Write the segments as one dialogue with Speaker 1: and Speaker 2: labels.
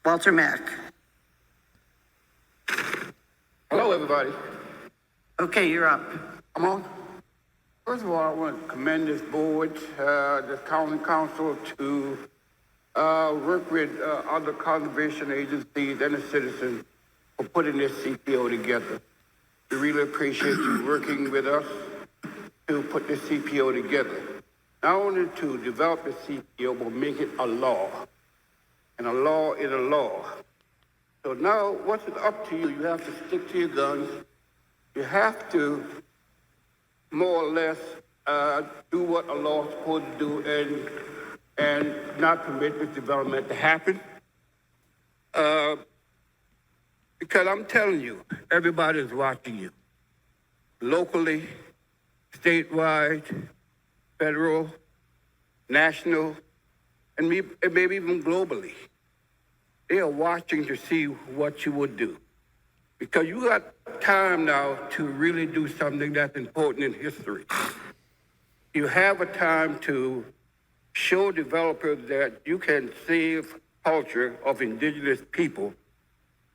Speaker 1: Walter Mack.
Speaker 2: Hello, everybody.
Speaker 1: Okay, you're up.
Speaker 2: I'm on. First of all, I want to commend this board, the county council, to work with other conservation agencies and the citizens for putting this CPO together. We really appreciate you working with us to put this CPO together. Not only to develop the CPO, but make it a law. And a law is a law. So now, what's it up to you? You have to stick to your guns. You have to more or less do what a law is supposed to do and not permit this development to happen. Because I'm telling you, everybody is watching you. Locally, statewide, federal, national, and maybe even globally. They are watching to see what you would do. Because you got time now to really do something that's important in history. You have a time to show developers that you can save culture of indigenous people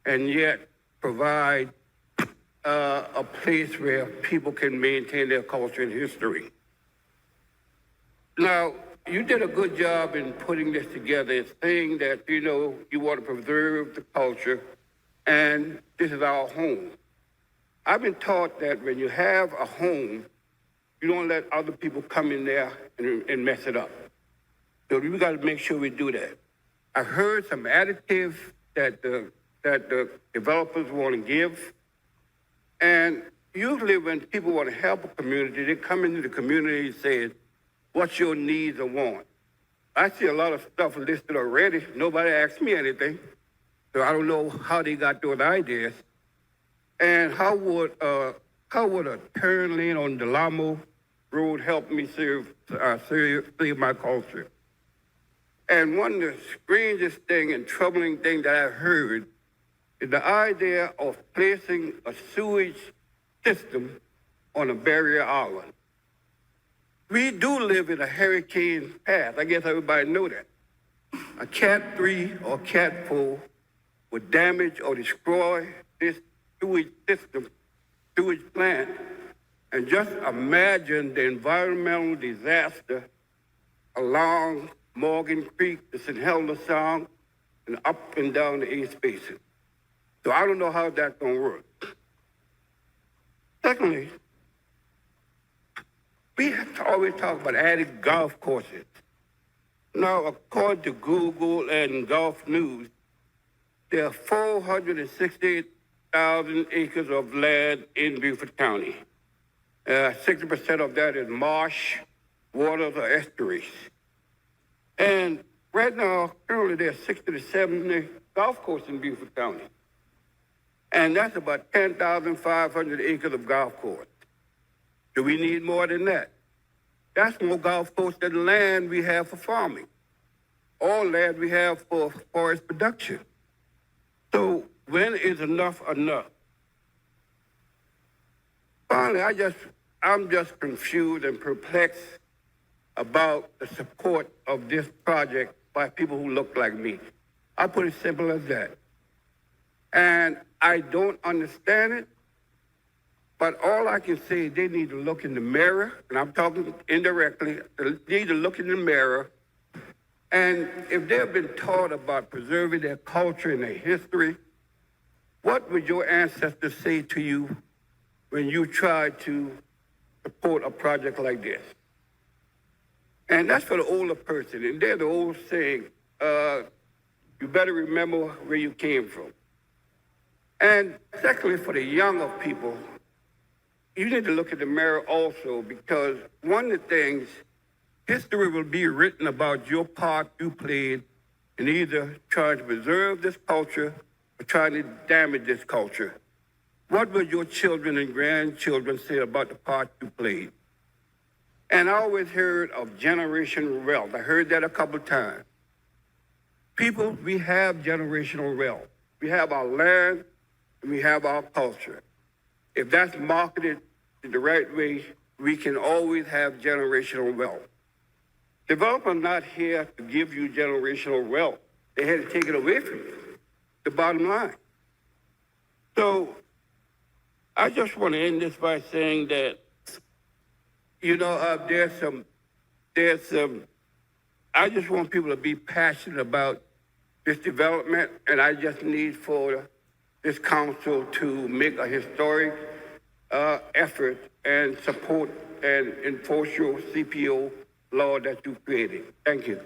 Speaker 2: and yet provide a place where people can maintain their culture and history. Now, you did a good job in putting this together. It's saying that, you want to preserve the culture and this is our home. I've been taught that when you have a home, you don't let other people come in there and mess it up. So we got to make sure we do that. I heard some additives that the developers want to give. And usually when people want to help a community, they come into the community saying, what's your needs or wants? I see a lot of stuff listed already. Nobody asked me anything. So I don't know how they got those ideas. And how would a turn lane on Delamo Road help me save my culture? And one of the strangest thing and troubling thing that I heard is the idea of placing a sewage system on a barrier island. We do live in a hurricane path. I guess everybody know that. A Cat 3 or Cat 4 would damage or destroy this sewage system, sewage plant. And just imagine the environmental disaster along Morgan Creek, the St. Helena Sound, and up and down the East Basin. So I don't know how that's going to work. Secondly, we have to always talk about adding golf courses. Now, according to Google and Golf News, there are 468,000 acres of land in Beaufort County. 60% of that is marsh, waters, or estuaries. And right now, currently there are 60 to 70 golf courses in Beaufort County. And that's about 10,500 acres of golf course. Do we need more than that? That's more golf course than land we have for farming, or land we have for forest production. So when is enough enough? Finally, I'm just confused and perplexed about the support of this project by people who look like me. I put it simple as that. And I don't understand it, but all I can say is they need to look in the mirror, and I'm talking indirectly, they need to look in the mirror, and if they've been taught about preserving their culture and their history, what would your ancestors say to you when you try to support a project like this? And that's for the older person, and there's the old saying, you better remember where you came from. And secondly, for the younger people, you need to look at the mirror also, because one of the things, history will be written about your part you played in either trying to preserve this culture or trying to damage this culture. What will your children and grandchildren say about the part you played? And I always heard of generational wealth. I heard that a couple of times. People, we have generational wealth. We have our land and we have our culture. If that's marketed in the right way, we can always have generational wealth. Developers are not here to give you generational wealth. They had to take it away from you. the bottom line. So I just want to end this by saying that, there's some, I just want people to be passionate about this development, and I just need for this council to make a historic effort and support and enforce your CPO law that you created. Thank you.